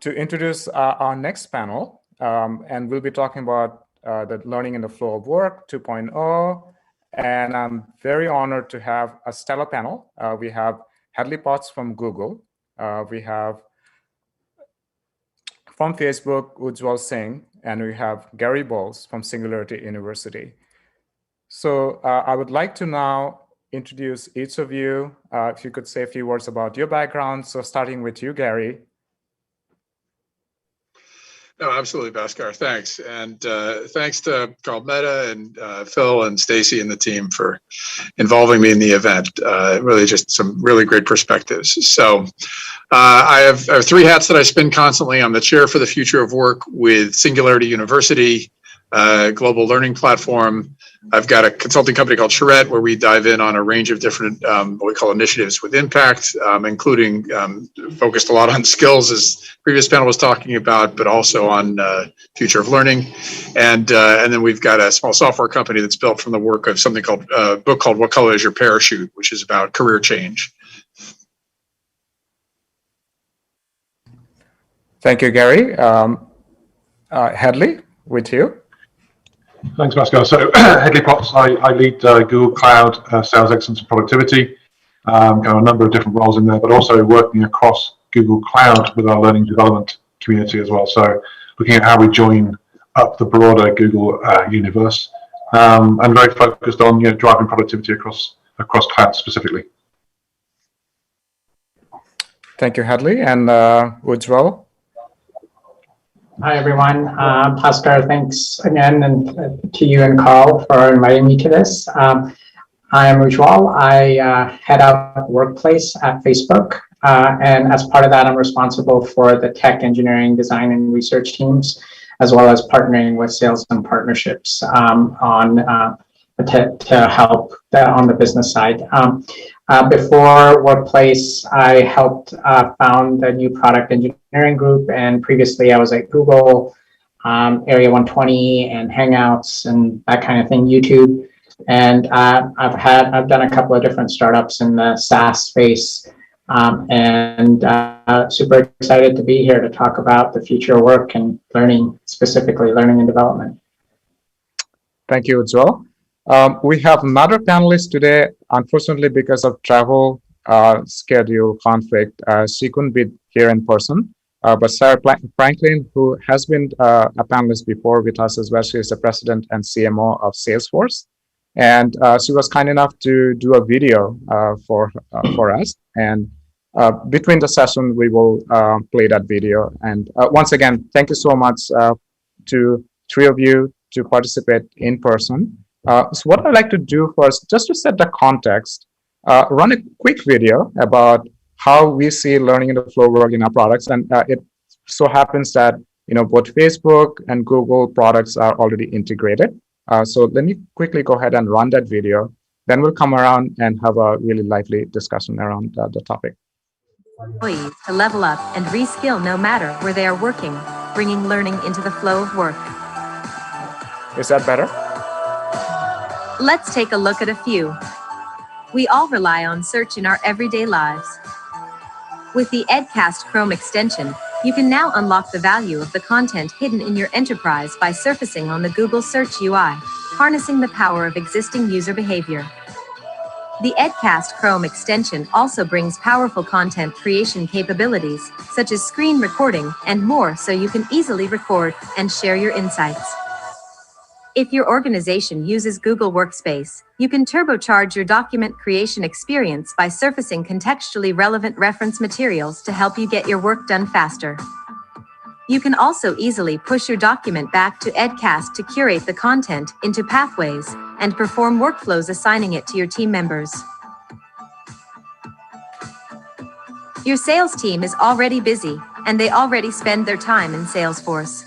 to introduce our next panel, and we'll be talking about the Learning in the Flow of Work 2.0. And I'm very honored to have a stellar panel. We have Hadley Potts from Google. We have from Facebook, Ujjwal Singh, and we have Gary Bowles from Singularity University. So I would like to now introduce each of you. If you could say a few words about your background. So starting with you, Gary. No, absolutely, Bhaskar. Thanks. And thanks to Carl Mehta and Phil and Stacy and the team for involving me in the event. Really just some really great perspectives. So I have three hats that I spin constantly. I'm the chair for the future of work with Singularity University, global learning platform. I've got a consulting company called Charette, where we dive in on a range of different what we call initiatives with impact, including focused a lot on skills, as the previous panel was talking about, but also on future of learning. And then we've got a small software company that's built from the work of something called a book called What Color Is Your Parachute, which is about career change. Thank you, Gary. Hadley, with you. Thanks, Bhaskar. So Hadley Potts, I lead Google Cloud Sales Excellence and Productivity. Got a number of different roles in there, but also working across Google Cloud with our learning development community as well. So looking at how we join up the broader Google universe, and very focused on driving productivity across cloud specifically. Thank you, Hadley. And Ujjwal. Hi, everyone. Bhaskar, thanks again, and to you and Carl for inviting me to this. I am Ujjwal. I head up Workplace at Facebook. And as part of that, I'm responsible for the tech, engineering, design, and research teams, as well as partnering with sales and partnerships to help on the business side. Before Workplace, I helped found the new product engineering group, and previously I was at Google, Area 120 and Hangouts and that kind of thing, YouTube. And I've done a couple of different startups in the SaaS space, and super excited to be here to talk about the future of work and learning, specifically learning and development. Thank you, Ujjwal. We have another panelist today. Unfortunately, because of travel schedule conflict, she couldn't be here in person. But Sarah Franklin, who has been a panelist before with us as well, she is the president and CMO of Salesforce. And she was kind enough to do a video for us. And between the session, we will play that video. And once again, thank you so much to three of you to participate in person. So what I'd like to do first, just to set the context, run a quick video about how we see learning in the flow work in our products. And it so happens that both Facebook and Google products are already integrated. So let me quickly go ahead and run that video. Then we'll come around and have a really lively discussion around the topic. Employees to level up and reskill no matter where they are working, bringing learning into the flow of work. Is that better? Let's take a look at a few. We all rely on search in our everyday lives. With the Edcast Chrome extension, you can now unlock the value of the content hidden in your enterprise by surfacing on the Google Search UI, harnessing the power of existing user behavior. The Edcast Chrome extension also brings powerful content creation capabilities, such as screen recording and more, so you can easily record and share your insights. If your organization uses Google Workspace, you can turbocharge your document creation experience by surfacing contextually relevant reference materials to help you get your work done faster. You can also easily push your document back to Edcast to curate the content into pathways and perform workflows, assigning it to your team members. Your sales team is already busy, and they already spend their time in Salesforce.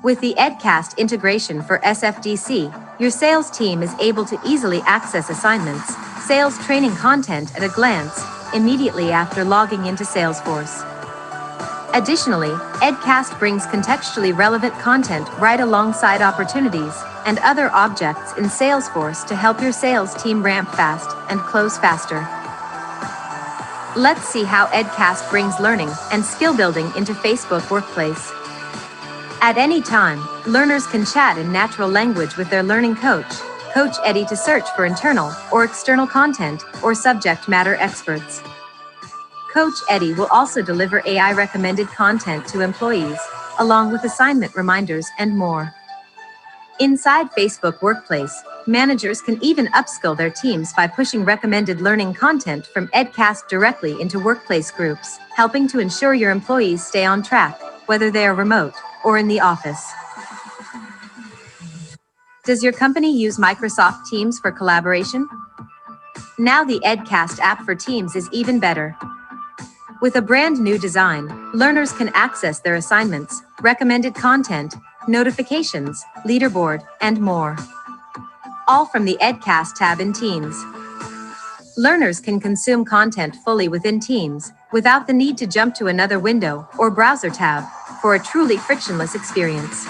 With the Edcast integration for Sfdc, your sales team is able to easily access assignments, sales training content at a glance, immediately after logging into Salesforce. Additionally, Edcast brings contextually relevant content right alongside opportunities and other objects in Salesforce to help your sales team ramp fast and close faster. Let's see how Edcast brings learning and skill building into Facebook Workplace. At any time, learners can chat in natural language with their learning coach, Coach Eddie, to search for internal or external content or subject matter experts. Coach Eddie will also deliver AI recommended content to employees, along with assignment reminders and more. Inside Facebook Workplace, managers can even upskill their teams by pushing recommended learning content from Edcast directly into workplace groups, helping to ensure your employees stay on track, whether they are remote or in the office. Does your company use Microsoft Teams for collaboration? Now the Edcast app for Teams is even better. With a brand new design, learners can access their assignments, recommended content, notifications, leaderboard, and more. All from the Edcast tab in Teams. Learners can consume content fully within Teams, without the need to jump to another window or browser tab, for a truly frictionless experience.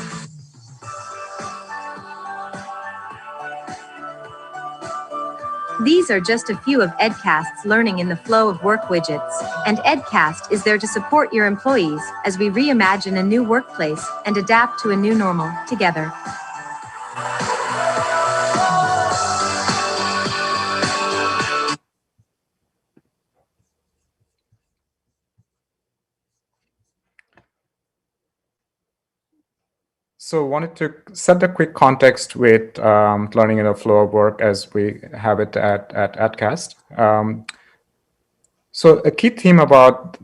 These are just a few of Edcast's learning in the flow of work widgets, and Edcast is there to support your employees as we reimagine a new workplace and adapt to a new normal together. So wanted to set a quick context with learning in the flow of work as we have it at Edcast. So a key theme about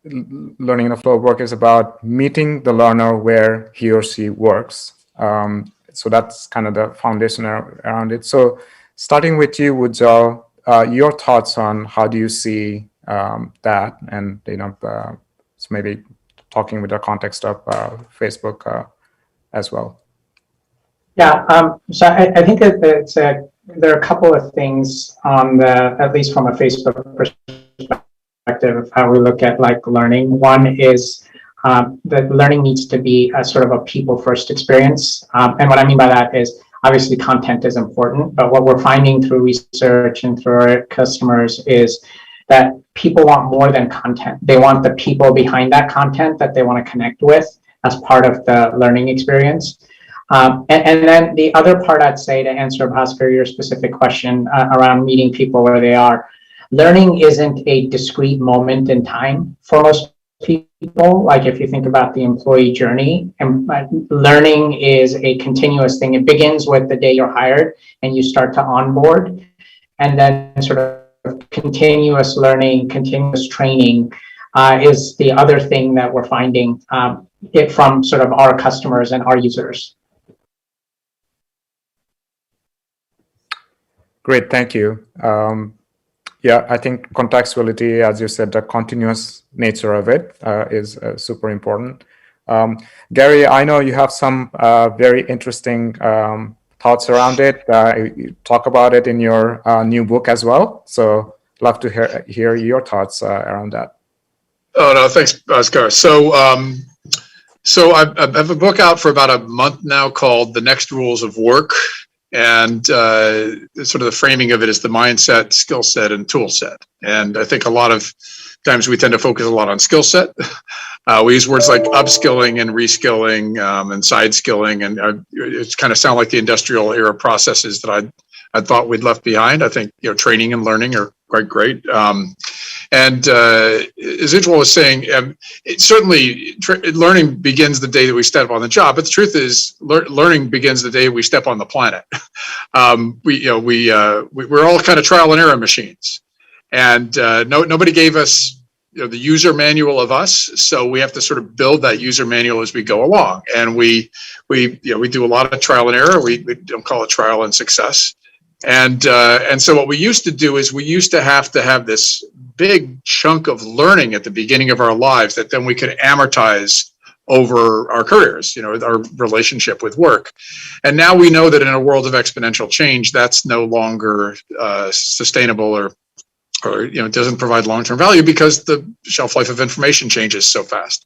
learning in the flow of work is about meeting the learner where he or she works. So that's kind of the foundation around it. So starting with you, Ujjwal, your thoughts on how do you see that, and so maybe talking with the context of Facebook as well. Yeah, so I think that there are a couple of things on at least from a Facebook perspective of how we look at like learning. One is that learning needs to be a sort of a people-first experience. And what I mean by that is obviously content is important, but what we're finding through research and through our customers is that people want more than content. They want the people behind that content that they want to connect with as part of the learning experience. And then the other part I'd say, to answer, Bhaskar, your specific question around meeting people where they are, learning isn't a discrete moment in time for most people. Like if you think about the employee journey, and learning is a continuous thing. It begins with the day you're hired and you start to onboard, and then sort of continuous learning, continuous training is the other thing that we're finding it from sort of our customers and our users. Great, thank you. Yeah, I think contextuality, as you said, the continuous nature of it is super important. Gary, I know you have some very interesting thoughts around it. You talk about it in your new book as well. So love to hear your thoughts around that. Oh, no, thanks, Bhaskar. So I have a book out for about a month now called The Next Rules of Work. And sort of the framing of it is the mindset, skill set, and tool set. And I think a lot of times we tend to focus a lot on skill set. We use words like upskilling and reskilling and side skilling, and it's kind of sound like the industrial era processes that I thought we'd left behind. I think training and learning are quite great. And as Ujjwal was saying, certainly learning begins the day that we step on the job. But the truth is, learning begins the day we step on the planet. We're all kind of trial and error machines, and nobody gave us the user manual of us. So we have to sort of build that user manual as we go along. And we do a lot of trial and error. We don't call it trial and success. And so what we used to do is we used to have this big chunk of learning at the beginning of our lives that then we could amortize over our careers, our relationship with work. And now we know that in a world of exponential change, that's no longer sustainable or doesn't provide long-term value because the shelf life of information changes so fast.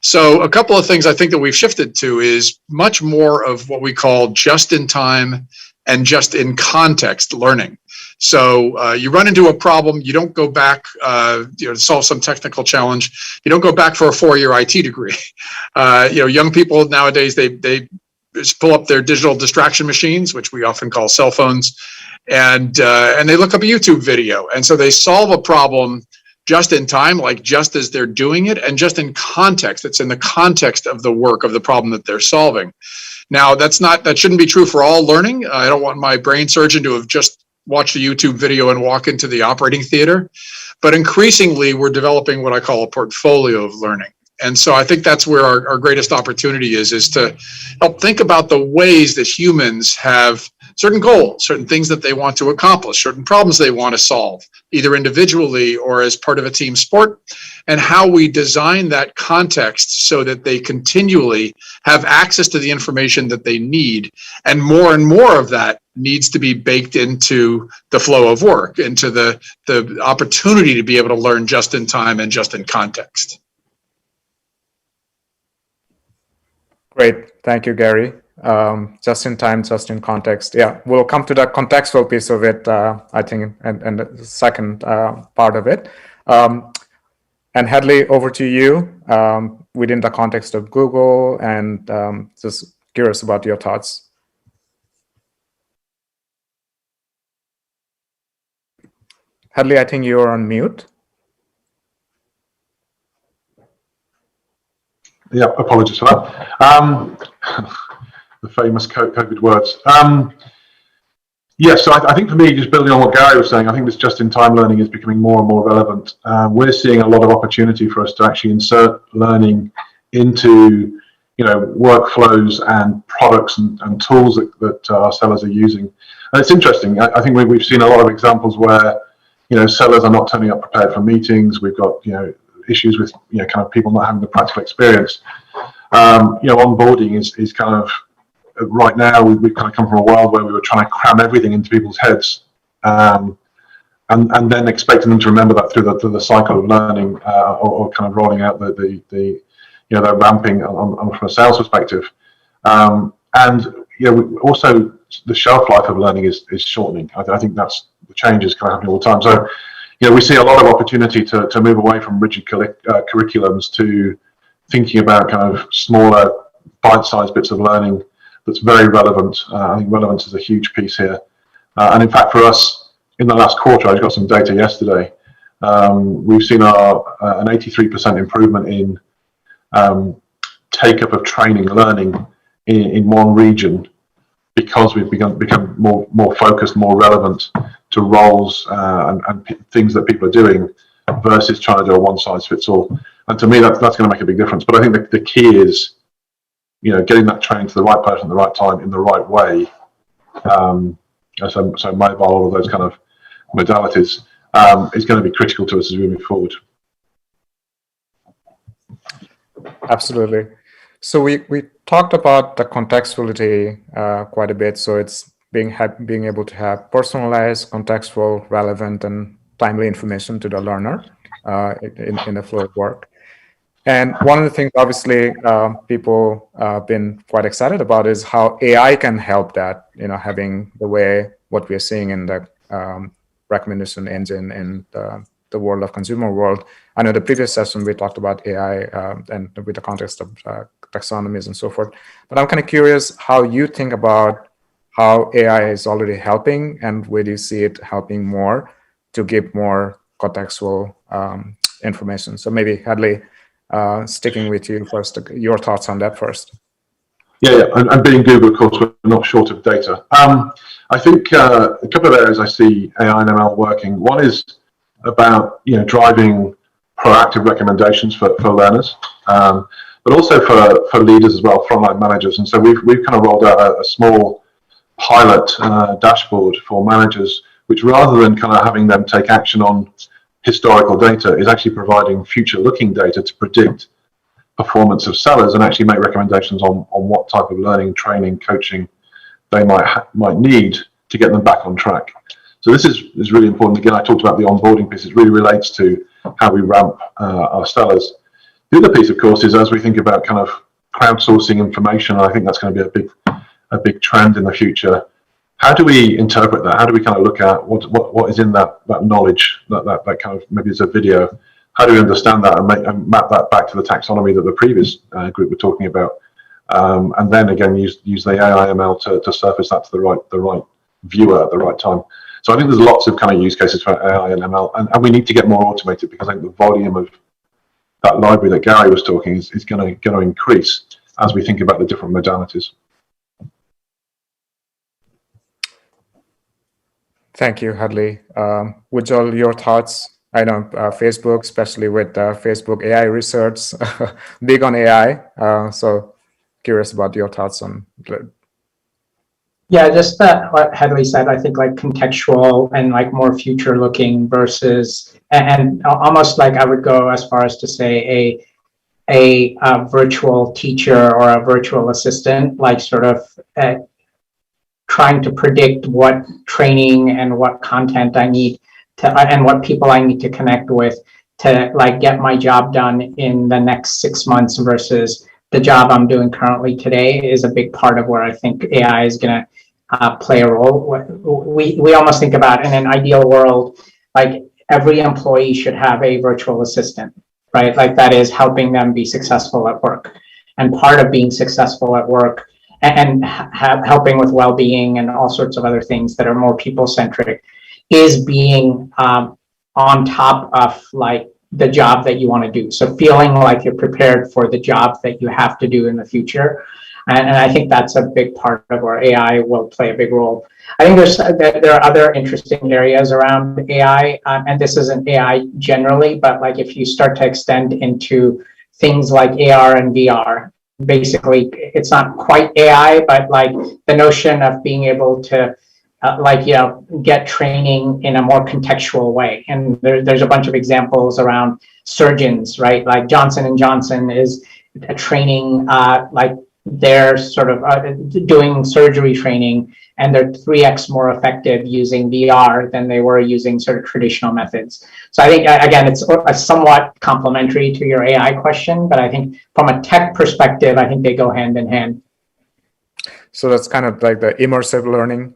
So a couple of things I think that we've shifted to is much more of what we call just-in-time and just in context learning. So you run into a problem, you don't go back, to solve some technical challenge. You don't go back for a 4-year IT degree. Young people nowadays, they just pull up their digital distraction machines, which we often call cell phones, and they look up a YouTube video. And so they solve a problem just in time, like just as they're doing it, and just in context. It's in the context of the work, of the problem that they're solving. Now, that shouldn't be true for all learning. I don't want my brain surgeon to have just watched a YouTube video and walk into the operating theater. But increasingly, we're developing what I call a portfolio of learning. And so I think that's where our greatest opportunity is to help think about the ways that humans have certain goals, certain things that they want to accomplish, certain problems they want to solve, either individually or as part of a team sport, and how we design that context so that they continually have access to the information that they need. And more of that needs to be baked into the flow of work, into the opportunity to be able to learn just in time and just in context. Great. Thank you, Gary. Just in time, just in context. Yeah, we'll come to the contextual piece of it, I think, and the second part of it. And Hadley, over to you within the context of Google, and just curious about your thoughts. Hadley, I think you're on mute. Yeah, apologies for that. The famous COVID words. So I think for me, just building on what Gary was saying, I think this just-in-time learning is becoming more and more relevant. We're seeing a lot of opportunity for us to actually insert learning into, workflows and products and tools that our sellers are using. And it's interesting. I think we've seen a lot of examples where, sellers are not turning up prepared for meetings. We've got, issues with, kind of people not having the practical experience. Onboarding is kind of, right now, we've kind of come from a world where we were trying to cram everything into people's heads, and then expecting them to remember that through the cycle of learning, or kind of rolling out the ramping from a sales perspective. Also the shelf life of learning is shortening. I think that's the changes kind of happening all the time. So, we see a lot of opportunity to move away from rigid curriculums to thinking about kind of smaller, bite-sized bits of learning that's very relevant. I think relevance is a huge piece here. And in fact, for us, in the last quarter, I got some data yesterday. We've seen an 83% improvement in take-up of training learning in one region, because we've become more focused, more relevant to roles and things that people are doing, versus trying to do a one-size-fits-all. And to me, that's going to make a big difference. But I think the key is, getting that training to the right person at the right time in the right way. So mobile, all of those kind of modalities is going to be critical to us as we move forward. Absolutely. So we talked about the contextuality quite a bit. So it's being able to have personalized, contextual, relevant, and timely information to the learner in the flow of work. And one of the things, obviously, people have been quite excited about is how AI can help that, having the way what we're seeing in the recommendation engine in the world of consumer world. I know the previous session we talked about AI and with the context of taxonomies and so forth. But I'm kind of curious how you think about how AI is already helping, and where do you see it helping more to give more contextual information. So maybe Hadley, sticking with you first, your thoughts on that first. Yeah, and being Google, of course, we're not short of data. I think a couple of areas I see AI and ML working. One is about driving proactive recommendations for learners, but also for leaders as well, frontline managers. And so we've kind of rolled out a small pilot dashboard for managers, which, rather than kind of having them take action on historical data, is actually providing future-looking data to predict performance of sellers and actually make recommendations on what type of learning, training, coaching they might need to get them back on track. So this is really important. Again, I talked about the onboarding piece. It really relates to how we ramp our sellers. The other piece, of course, is as we think about kind of crowdsourcing information, I think that's going to be a big trend in the future. How do we interpret that? How do we kind of look at what is in that knowledge, that kind of, maybe it's a video? How do we understand that and map that back to the taxonomy that the previous group were talking about? And then again, use the AI ML to surface that to the right viewer at the right time. So I think there's lots of kind of use cases for AI and ML, and we need to get more automated, because I think the volume of that library that Gary was talking is going to increase as we think about the different modalities. Thank you, Hadley. Ujjwal, your thoughts? I know Facebook, especially with Facebook AI research, big on AI. So curious about your thoughts on. Yeah, just what Hadley said. I think like contextual and like more future looking versus, and almost like I would go as far as to say a virtual teacher or a virtual assistant, like sort of trying to predict what training and what content I need to, and what people I need to connect with to like get my job done in the next 6 months versus the job I'm doing currently today, is a big part of where I think AI is going to play a role. We almost think about, in an ideal world, like every employee should have a virtual assistant, right? Like that is helping them be successful at work. And part of being successful at work and helping with well-being and all sorts of other things that are more people-centric is being on top of like the job that you want to do. So feeling like you're prepared for the job that you have to do in the future. And I think that's a big part of where AI will play a big role. I think there are other interesting areas around AI, and this isn't AI generally, but like if you start to extend into things like AR and VR, basically it's not quite AI, but like the notion of being able to get training in a more contextual way. And there's a bunch of examples around surgeons, right? Like Johnson & Johnson is a training, like they're sort of doing surgery training, and they're 3x more effective using VR than they were using sort of traditional methods. So I think, again, it's somewhat complementary to your AI question, but I think from a tech perspective, I think they go hand in hand. So that's kind of like the immersive learning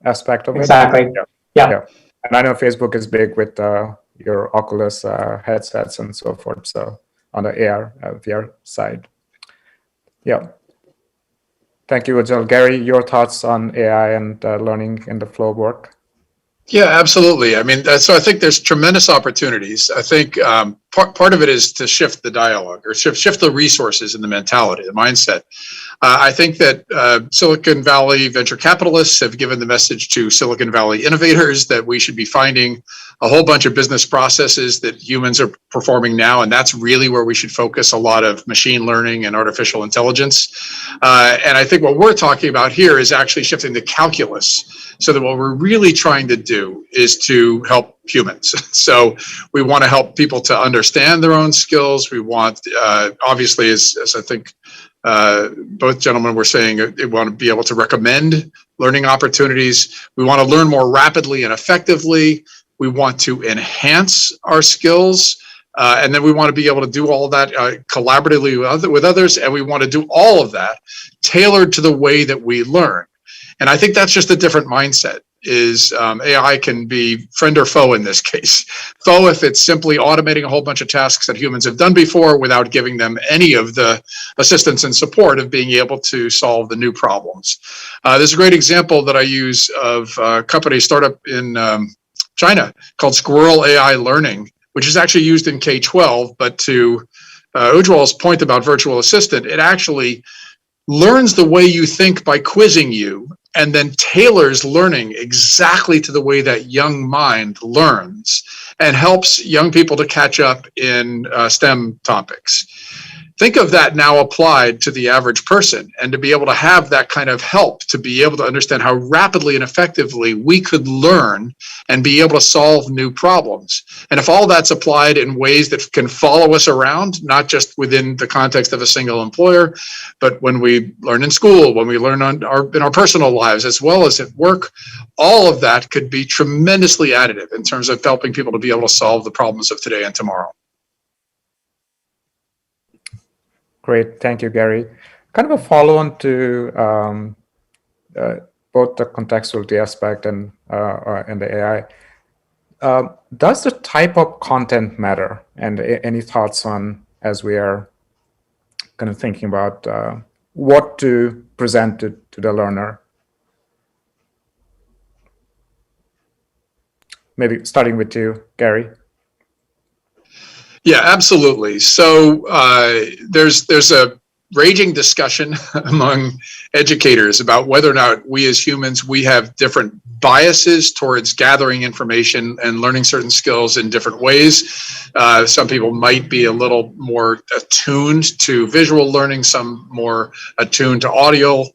aspect of it. Exactly. Yeah. And I know Facebook is big with your Oculus headsets and so forth. So on the AR, VR side. Yeah. Thank you, Ujjwal. Gary, your thoughts on AI and learning in the flow of work? Yeah, absolutely. I mean, so I think there's tremendous opportunities. I think part of it is to shift the dialogue, or shift the resources and the mentality, the mindset. I think that Silicon Valley venture capitalists have given the message to Silicon Valley innovators that we should be finding a whole bunch of business processes that humans are performing now, and that's really where we should focus a lot of machine learning and artificial intelligence. And I think what we're talking about here is actually shifting the calculus, so that what we're really trying to do is to help humans. So we want to help people to understand their own skills. We want, obviously, as I think both gentlemen were saying, they want to be able to recommend learning opportunities. We want to learn more rapidly and effectively. We want to enhance our skills. And then we want to be able to do all of that collaboratively with others. And we want to do all of that tailored to the way that we learn. And I think that's just a different mindset. Is AI can be friend or foe in this case. Foe if it's simply automating a whole bunch of tasks that humans have done before without giving them any of the assistance and support of being able to solve the new problems. There's a great example that I use of a company startup in China called Squirrel AI Learning, which is actually used in K-12, but to Ujjwal's point about virtual assistant, it actually learns the way you think by quizzing you, and then tailors learning exactly to the way that young mind learns, and helps young people to catch up in STEM topics. Think of that now applied to the average person, and to be able to have that kind of help to be able to understand how rapidly and effectively we could learn and be able to solve new problems. And if all that's applied in ways that can follow us around, not just within the context of a single employer, but when we learn in school, when we learn in our personal lives, as well as at work, all of that could be tremendously additive in terms of helping people to be able to solve the problems of today and tomorrow. Great. Thank you, Gary. Kind of a follow-on to both the contextuality aspect and the AI. Does the type of content matter? And any thoughts on, as we are kind of thinking about what to present to the learner? Maybe starting with you, Gary. Yeah, absolutely. So there's a raging discussion among educators about whether or not we as humans, we have different biases towards gathering information and learning certain skills in different ways. Some people might be a little more attuned to visual learning, some more attuned to audio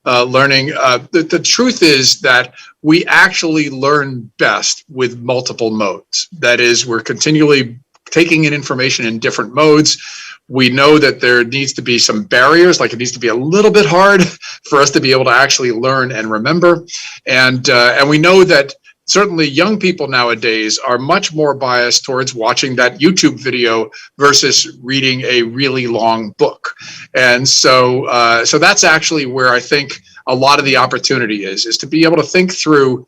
learning. The truth is that we actually learn best with multiple modes. That is, we're continually taking in information in different modes. We know that there needs to be some barriers, like it needs to be a little bit hard for us to be able to actually learn and remember. And we know that certainly young people nowadays are much more biased towards watching that YouTube video versus reading a really long book. And so that's actually where I think a lot of the opportunity is to be able to think through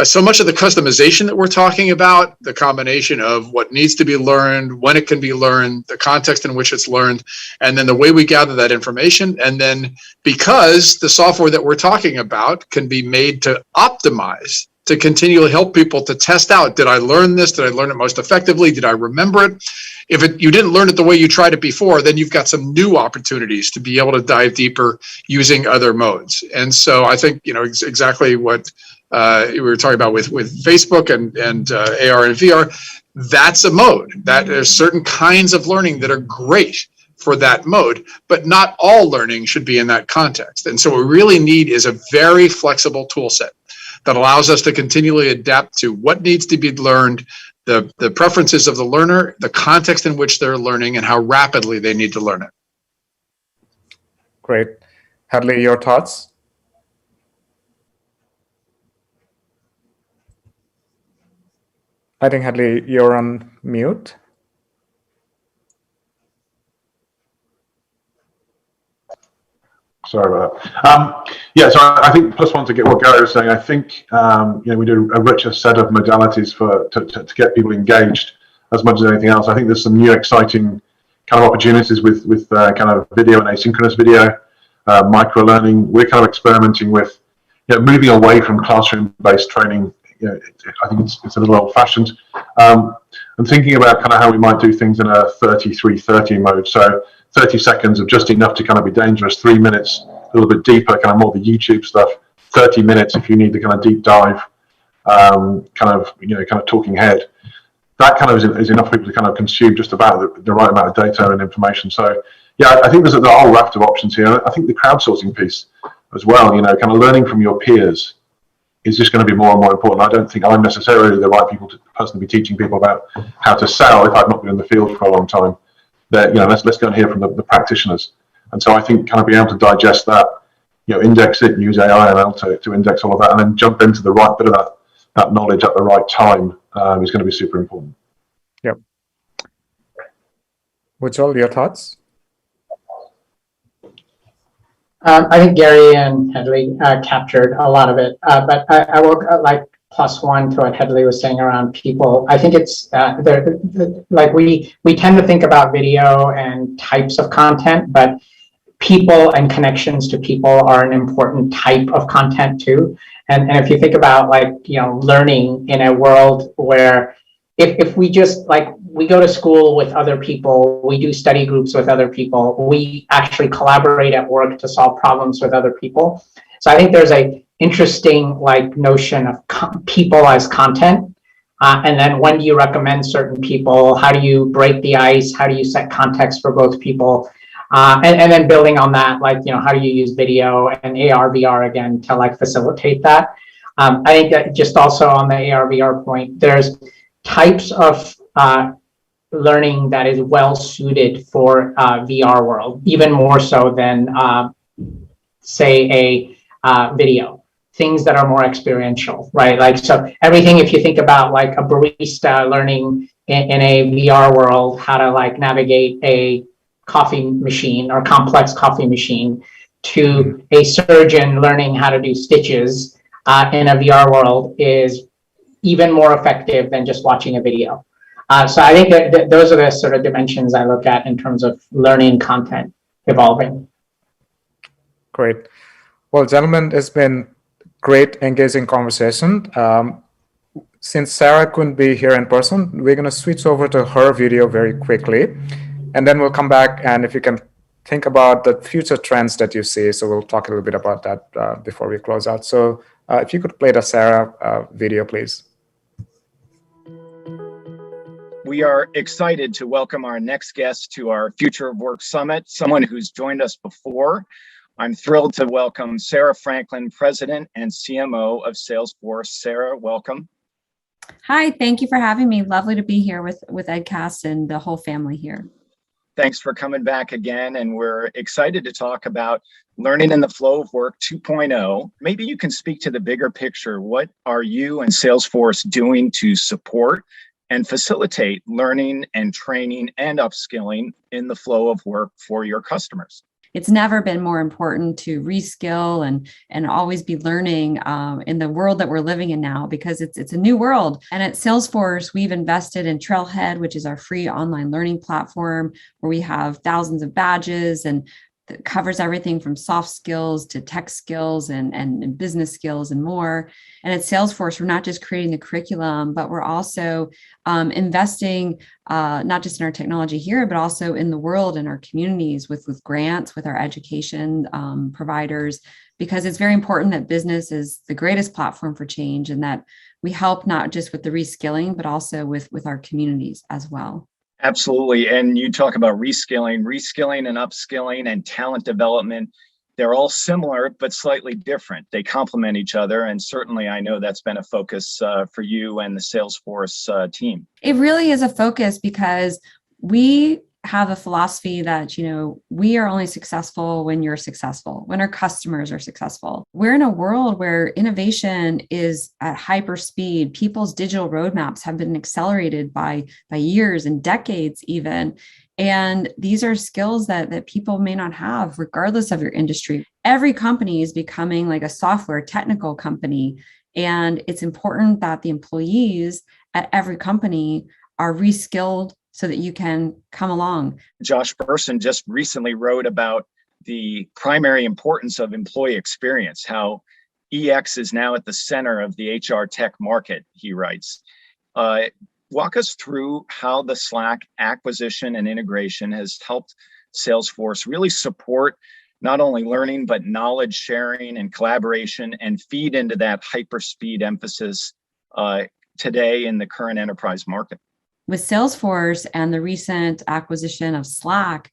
so much of the customization that we're talking about, the combination of what needs to be learned, when it can be learned, the context in which it's learned, and then the way we gather that information. And then because the software that we're talking about can be made to optimize, to continually help people to test out, did I learn this? Did I learn it most effectively? Did I remember it? If you didn't learn it the way you tried it before, then you've got some new opportunities to be able to dive deeper using other modes. And so I think, exactly what we were talking about with Facebook and AR and VR, that's a mode. That there's certain kinds of learning that are great for that mode, but not all learning should be in that context. And so what we really need is a very flexible tool set that allows us to continually adapt to what needs to be learned, the preferences of the learner, the context in which they're learning, and how rapidly they need to learn it. Great. Hadley, your thoughts? I think, Hadley, you're on mute. Sorry about that. Yeah, so I think plus one to get what Gary was saying. I think we do a richer set of modalities to get people engaged as much as anything else. I think there's some new exciting kind of opportunities with kind of video and asynchronous video, micro learning. We're kind of experimenting with moving away from classroom-based training. I think it's a little old-fashioned, and thinking about kind of how we might do things in a 33-30 mode. So 30 seconds of just enough to kind of be dangerous, 3 minutes, a little bit deeper, kind of more the YouTube stuff, 30 minutes if you need the kind of deep dive, kind of talking head. That kind of is enough for people to kind of consume just about the right amount of data and information. So yeah, I think there's a whole raft of options here. I think the crowdsourcing piece as well, kind of learning from your peers is just going to be more and more important. I don't think I'm necessarily the right people to personally be teaching people about how to sell if I've not been in the field for a long time. That let's go and hear from the practitioners. And so I think kind of being able to digest that, index it, use AI and ML to index all of that, and then jump into the right bit of that knowledge at the right time is going to be super important. Yep. Ujjwal, your thoughts? I think Gary and Hadley captured a lot of it, but I will like plus one to what Hadley was saying around people. I think it's like we tend to think about video and types of content, but people and connections to people are an important type of content too. And if you think about learning in a world where if we just we go to school with other people, we do study groups with other people, we actually collaborate at work to solve problems with other people. So I think there's a interesting notion of people as content. And then when do you recommend certain people? How do you break the ice? How do you set context for both people? And then building on that, how do you use video and AR, VR again to facilitate that? I think that just also on the AR, VR point, there's types of learning that is well suited for VR world, even more so than say a video. Things that are more experiential, right? So everything, if you think about a barista learning in a VR world, how to navigate a coffee machine or complex coffee machine, to a surgeon learning how to do stitches in a VR world is even more effective than just watching a video. So I think that those are the sort of dimensions I look at in terms of learning content evolving. Great. Well, gentlemen, it's been great, engaging conversation. Since Sarah couldn't be here in person, we're going to switch over to her video very quickly, and then we'll come back, and if you can think about the future trends that you see, so we'll talk a little bit about that before we close out. So if you could play the Sarah video, please. We are excited to welcome our next guest to our Future of Work Summit, someone who's joined us before. I'm thrilled to welcome Sarah Franklin, President and CMO of Salesforce. Sarah, welcome. Hi, thank you for having me. Lovely to be here with Edcast and the whole family here. Thanks for coming back again, and we're excited to talk about Learning in the Flow of Work 2.0. Maybe you can speak to the bigger picture. What are you and Salesforce doing to support and facilitate learning and training and upskilling in the flow of work for your customers? It's never been more important to reskill and always be learning in the world that we're living in now, because it's a new world. And at Salesforce, we've invested in Trailhead, which is our free online learning platform, where we have thousands of badges and that covers everything from soft skills to tech skills and business skills and more. And at Salesforce, we're not just creating the curriculum, but we're also investing not just in our technology here, but also in the world and our communities with grants, with our education providers, because it's very important that business is the greatest platform for change, and that we help not just with the reskilling, but also with our communities as well. Absolutely. And you talk about reskilling and upskilling and talent development. They're all similar, but slightly different. They complement each other. And certainly I know that's been a focus for you and the Salesforce team. It really is a focus, because we have a philosophy that, we are only successful when you're successful, when our customers are successful. We're in a world where innovation is at hyper speed. People's digital roadmaps have been accelerated by years and decades even. And these are skills that people may not have regardless of your industry. Every company is becoming like a software technical company. And it's important that the employees at every company are reskilled so that you can come along. Josh Bersin just recently wrote about the primary importance of employee experience, how EX is now at the center of the HR tech market, he writes. Walk us through how the Slack acquisition and integration has helped Salesforce really support not only learning, but knowledge sharing and collaboration, and feed into that hyperspeed emphasis today in the current enterprise market. With Salesforce and the recent acquisition of Slack,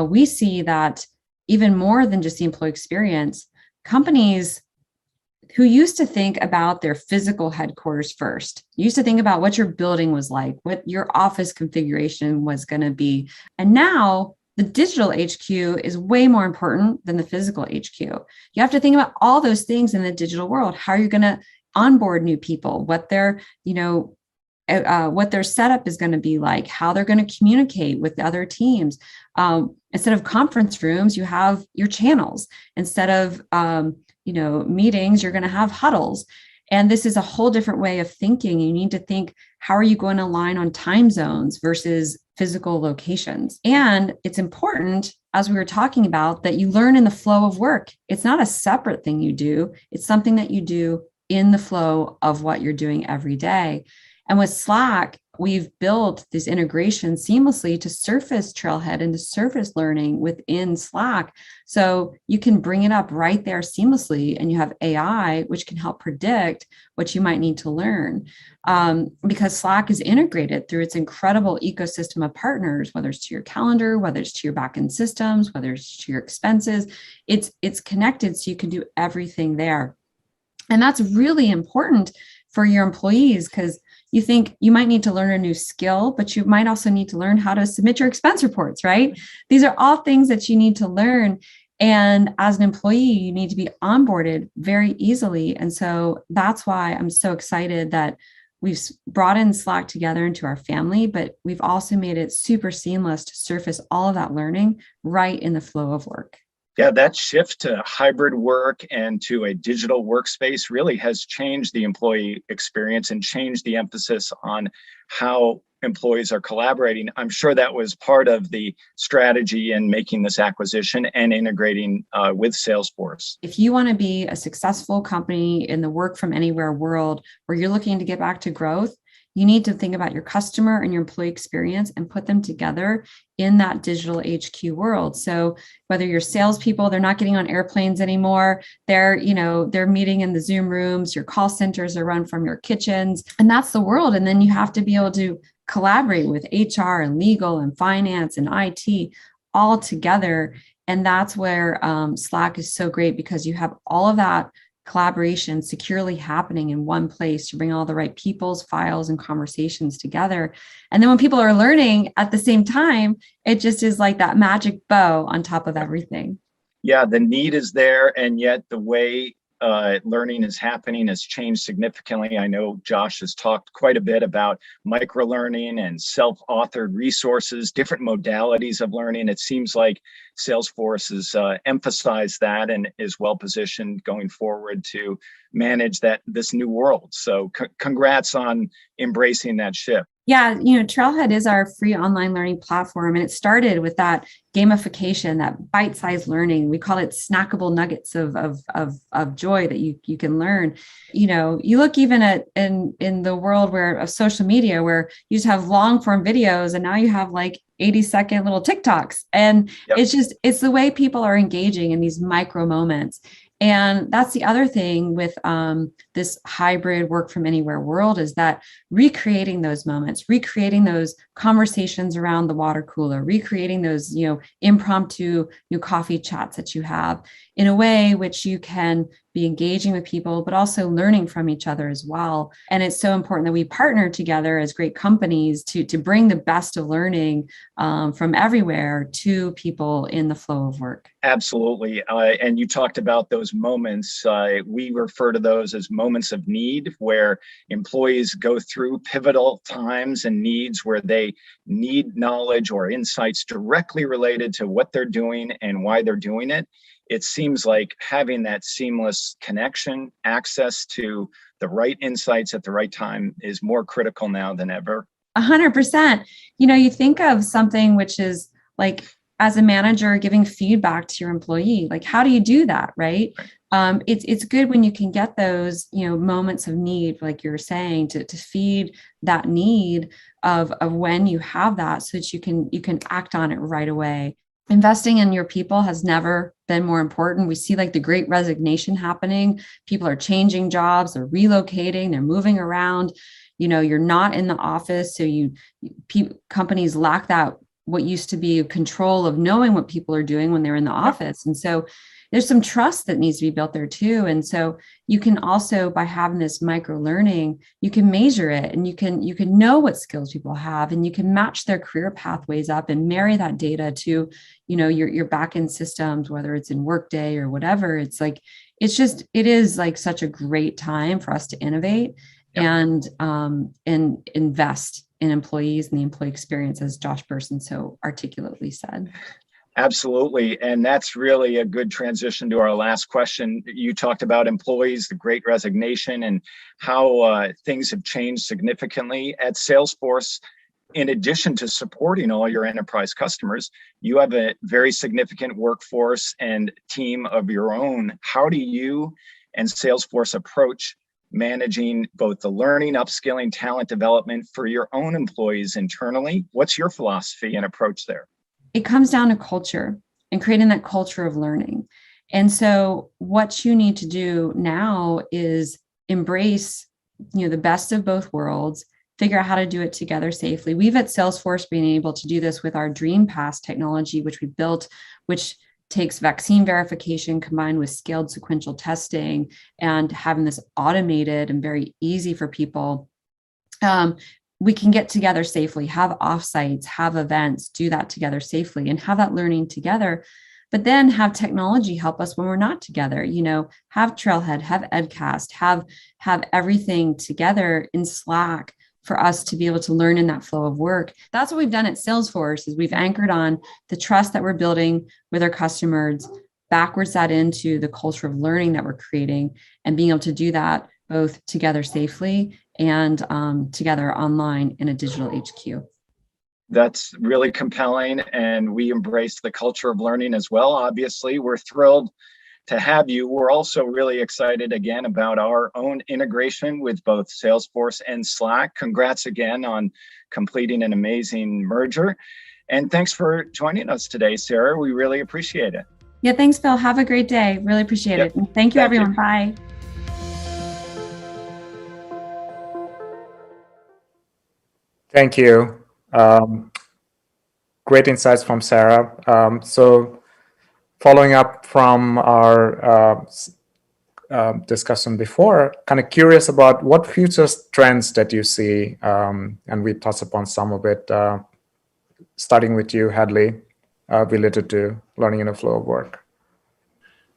we see that even more than just the employee experience, companies who used to think about their physical headquarters first, used to think about what your building was like, what your office configuration was going to be. And now the digital HQ is way more important than the physical HQ. You have to think about all those things in the digital world. How are you going to onboard new people, what their setup is going to be like, how they're going to communicate with the other teams. Instead of conference rooms, you have your channels. Instead of meetings, you're going to have huddles. And this is a whole different way of thinking. You need to think, how are you going to align on time zones versus physical locations? And it's important, as we were talking about, that you learn in the flow of work. It's not a separate thing you do. It's something that you do in the flow of what you're doing every day. And with Slack, we've built this integration seamlessly to surface Trailhead and to surface learning within Slack. So you can bring it up right there seamlessly, and you have AI, which can help predict what you might need to learn. Because Slack is integrated through its incredible ecosystem of partners, whether it's to your calendar, whether it's to your backend systems, whether it's to your expenses, it's connected so you can do everything there. And that's really important for your employees, because you think you might need to learn a new skill, but you might also need to learn how to submit your expense reports, right? These are all things that you need to learn. And as an employee, you need to be onboarded very easily. And so that's why I'm so excited that we've brought in Slack together into our family, but we've also made it super seamless to surface all of that learning right in the flow of work. Yeah, that shift to hybrid work and to a digital workspace really has changed the employee experience and changed the emphasis on how employees are collaborating. I'm sure that was part of the strategy in making this acquisition and integrating with Salesforce. If you want to be a successful company in the work from anywhere world where you're looking to get back to growth, you need to think about your customer and your employee experience and put them together in that digital HQ world. So whether you're salespeople, they're not getting on airplanes anymore. They're meeting in the Zoom rooms. Your call centers are run from your kitchens, and that's the world. And then you have to be able to collaborate with HR and legal and finance and IT all together. And that's where Slack is so great, because you have all of that collaboration securely happening in one place to bring all the right people's files and conversations together. And then when people are learning at the same time, it just is like that magic bow on top of everything. Yeah, the need is there, and yet the way learning is happening has changed significantly. I know Josh has talked quite a bit about microlearning and self-authored resources, different modalities of learning. It seems like Salesforce has emphasized that and is well positioned going forward to manage this new world. So congrats on embracing that shift. Yeah, Trailhead is our free online learning platform, and it started with that gamification, that bite-sized learning. We call it snackable nuggets of joy that you can learn. You look even at in the world of social media, where you just have long form videos, and now you have like 80-second little TikToks, and yep. It's the way people are engaging in these micro moments. And that's the other thing with this hybrid work from anywhere world, is that recreating those moments, recreating those conversations around the water cooler, recreating those, impromptu coffee chats that you have in a way which you can be engaging with people, but also learning from each other as well. And it's so important that we partner together as great companies to bring the best of learning from everywhere to people in the flow of work. Absolutely. And you talked about those moments. We refer to those as moments of need, where employees go through pivotal times and needs where they need knowledge or insights directly related to what they're doing and why they're doing it. It seems like having that seamless connection, access to the right insights at the right time is more critical now than ever. 100%. You think of something which is like, as a manager, giving feedback to your employee, like, how do you do that, right? It's good when you can get those, moments of need, like you're saying, to feed that need of when you have that, so that you can act on it right away. Investing in your people has never been more important. We see like the great resignation happening. People are changing jobs, they're relocating, they're moving around. You're not in the office, so companies lack that what used to be control of knowing what people are doing when they're in the office. And so there's some trust that needs to be built there too. And so you can also, by having this micro learning, you can measure it, and you can know what skills people have, and you can match their career pathways up and marry that data to, your back-end systems, whether it's in Workday or whatever. It is like such a great time for us to innovate and invest in employees and the employee experience, as Josh Bersin so articulately said. Absolutely. And that's really a good transition to our last question. You talked about employees, the great resignation, and how things have changed significantly at Salesforce. In addition to supporting all your enterprise customers, you have a very significant workforce and team of your own. How do you and Salesforce approach managing both the learning, upskilling, talent development for your own employees internally? What's your philosophy and approach there? It comes down to culture and creating that culture of learning. And so what you need to do now is embrace, the best of both worlds, figure out how to do it together safely. We've at Salesforce been able to do this with our DreamPass technology, which we built, which takes vaccine verification combined with scaled sequential testing and having this automated and very easy for people. We can get together safely, have offsites, have events, do that together safely, and have that learning together. But then have technology help us when we're not together. Have Trailhead, have Edcast, have everything together in Slack for us to be able to learn in that flow of work. That's what we've done at Salesforce, is we've anchored on the trust that we're building with our customers, backwards that into the culture of learning that we're creating, and being able to do that both together safely and together online in a digital HQ. That's really compelling, and we embrace the culture of learning as well. Obviously, we're thrilled to have you. We're also really excited again about our own integration with both Salesforce and Slack. Congrats again on completing an amazing merger. And thanks for joining us today, Sarah. We really appreciate it. Yeah, thanks, Phil. Have a great day. Really appreciate it. And thank you, everyone. Bye. Thank you. Great insights from Sarah. So following up from our discussion before, kind of curious about what future trends that you see, and we touched upon some of it, starting with you, Hadley, related to learning in a flow of work.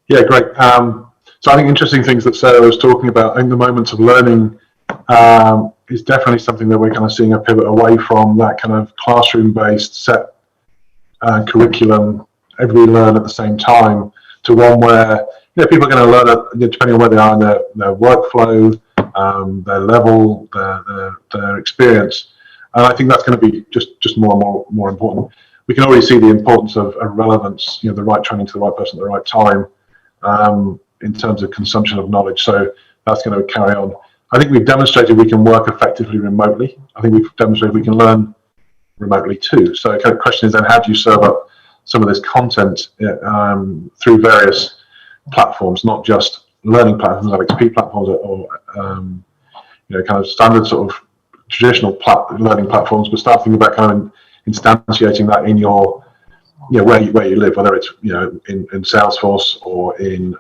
Yeah, great. So I think interesting things that Sarah was talking about in the moments of learning is definitely something that we're kind of seeing a pivot away from that kind of classroom-based set curriculum, everybody learn at the same time, to one where people are going to learn depending on where they are in their workflow, their level, their experience. And I think that's going to be just more and more important. We can already see the importance of relevance, the right training to the right person at the right time, in terms of consumption of knowledge. So that's going to carry on. I think we've demonstrated we can work effectively remotely. I think we've demonstrated we can learn remotely too. So the question is then, how do you serve up some of this content through various platforms, not just learning platforms like XP platforms or kind of standard sort of traditional learning platforms, but start thinking about kind of instantiating that in your where you live, whether it's in Salesforce or in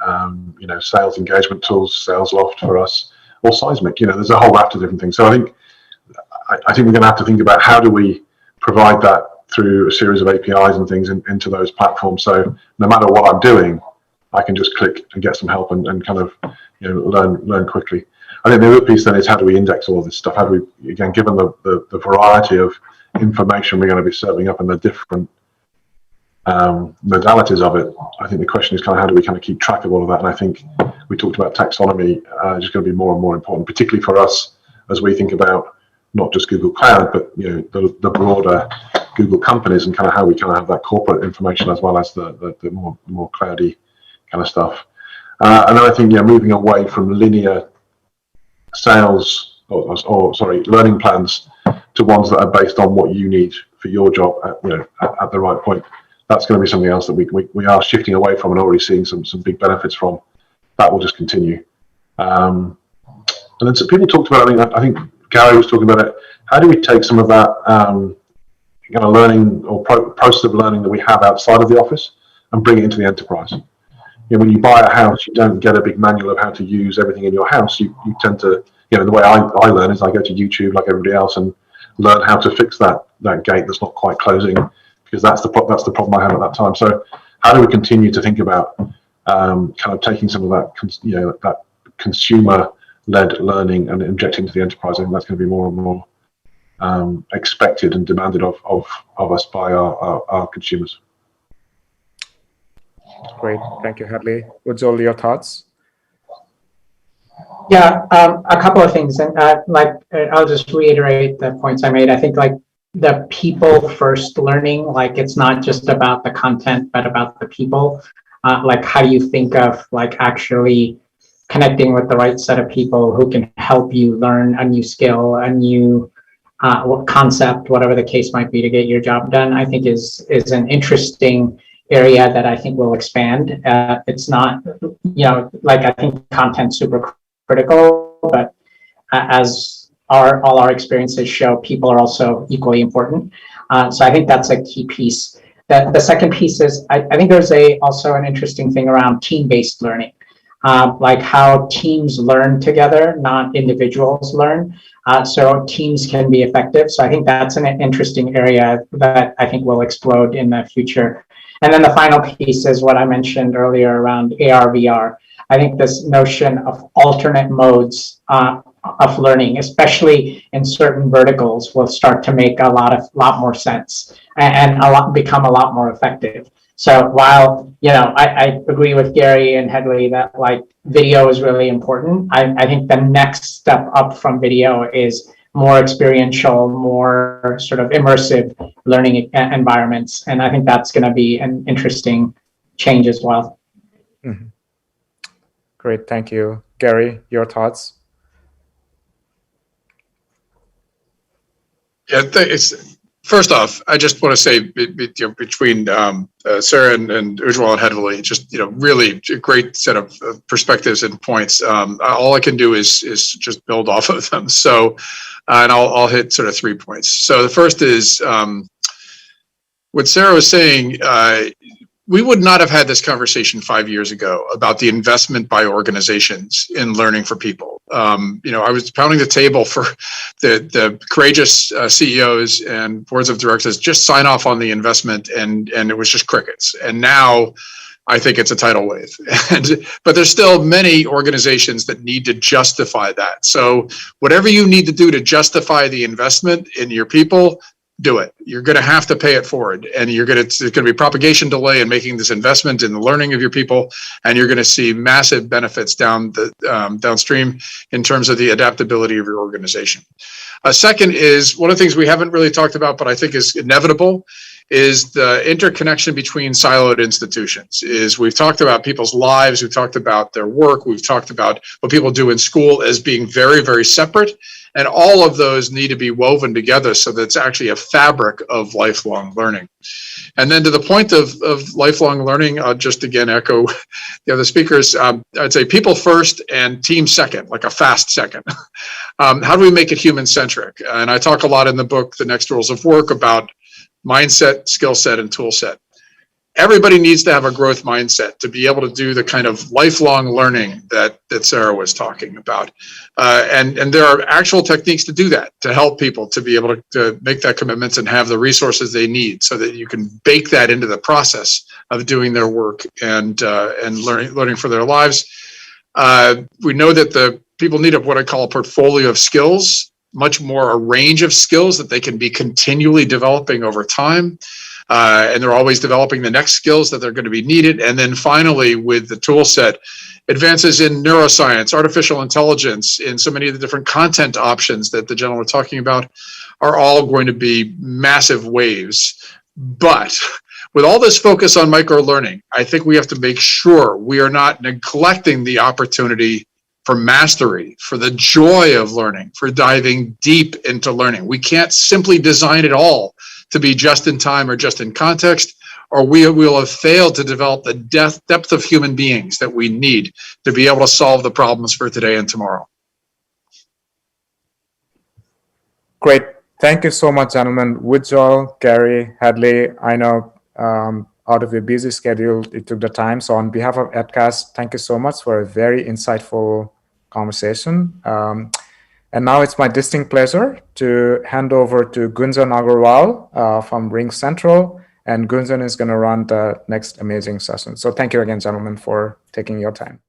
sales engagement tools, SalesLoft for us, or Seismic. There's a whole raft of different things. So I think we're going to have to think about how do we provide that through a series of APIs and things into those platforms. So no matter what I'm doing, I can just click and get some help and kind of learn quickly. I think the other piece then is, how do we index all this stuff? How do we, again, given the variety of information we're going to be serving up and the different modalities of it, I think the question is kind of how do we kind of keep track of all of that? And I think we talked about taxonomy, just going to be more and more important, particularly for us as we think about not just Google Cloud, but the broader Google companies, and kind of how we kind of have that corporate information as well as the more cloudy kind of stuff. And then I think moving away from linear sales learning plans to ones that are based on what you need for your job at the right point. That's going to be something else that we are shifting away from and already seeing some big benefits from. That will just continue. And then some people talked about, I think Gary was talking about it, how do we take some of that kind of learning or process of learning that we have outside of the office and bring it into the enterprise? When you buy a house, you don't get a big manual of how to use everything in your house. You tend to, the way I learn is I go to YouTube like everybody else and learn how to fix that gate that's not quite closing, because that's the problem I have at that time. So how do we continue to think about kind of taking some of that that consumer-led learning and injecting into the enterprise? I think that's going to be more and more expected and demanded of us by our consumers. Great, thank you, Hadley. Ujjwal, your thoughts? Yeah, a couple of things, and I'll just reiterate the points I made. I think the people first learning, it's not just about the content, but about the people. How do you think of actually connecting with the right set of people who can help you learn a new skill, a new concept, whatever the case might be, to get your job done, I think is an interesting area that I think will expand. It's not, I think content's super critical, but as all our experiences show, people are also equally important. So I think that's a key piece. The second piece is, I think there's also an interesting thing around team-based learning, how teams learn together, not individuals learn. So teams can be effective. So I think that's an interesting area that I think will explode in the future. And then the final piece is what I mentioned earlier around AR, VR. I think this notion of alternate modes of learning, especially in certain verticals, will start to make a lot more sense and become a lot more effective. So while, I agree with Gary and Headley that like video is really important, I think the next step up from video is more experiential, more sort of immersive learning environments. And I think that's going to be an interesting change as well. Mhm. Great, thank you. Gary, your thoughts? Yeah, first off, I just want to say between Sarah and Ujwal and Hedley, just really a great set of perspectives and points. All I can do is just build off of them. So, and I'll hit sort of 3 points. So the first is what Sarah was saying. We would not have had this conversation 5 years ago about the investment by organizations in learning for people. I was pounding the table for the courageous CEOs and boards of directors just sign off on the investment, and it was just crickets. And now I think it's a tidal wave. But there's still many organizations that need to justify that. So whatever you need to do to justify the investment in your people, do it. You're going to have to pay it forward, and there's going to be propagation delay in making this investment in the learning of your people, and you're going to see massive benefits downstream in terms of the adaptability of your organization. Second is one of the things we haven't really talked about, but I think is inevitable, is the interconnection between siloed institutions. We've talked about people's lives, we've talked about their work, we've talked about what people do in school as being very, very separate. And all of those need to be woven together so that it's actually a fabric of lifelong learning. And then to the point of lifelong learning, I'll just again echo the other speakers. I'd say people first and team second, like a fast second. How do we make it human-centric? And I talk a lot in the book, The Next Rules of Work, about mindset, skill set, and tool set. Everybody needs to have a growth mindset to be able to do the kind of lifelong learning that Sarah was talking about. And there are actual techniques to do that, to help people to be able to make that commitment and have the resources they need so that you can bake that into the process of doing their work and learning for their lives. We know that the people need what I call a portfolio of skills, much more a range of skills that they can be continually developing over time. And they're always developing the next skills that they're going to be needed. And then finally, with the tool set, advances in neuroscience, artificial intelligence, in so many of the different content options that the gentleman was talking about are all going to be massive waves. But with all this focus on micro learning, I think we have to make sure we are not neglecting the opportunity for mastery, for the joy of learning, for diving deep into learning. We can't simply design it all to be just in time or just in context, or we will have failed to develop the depth of human beings that we need to be able to solve the problems for today and tomorrow. Great. Thank you so much, gentlemen. Ujjwal, Gary, Hadley, I know out of your busy schedule, you took the time. So on behalf of Edcast, thank you so much for a very insightful conversation. And now it's my distinct pleasure to hand over to Gunjan Agarwal from Ring Central. And Gunjan is going to run the next amazing session. So thank you again, gentlemen, for taking your time.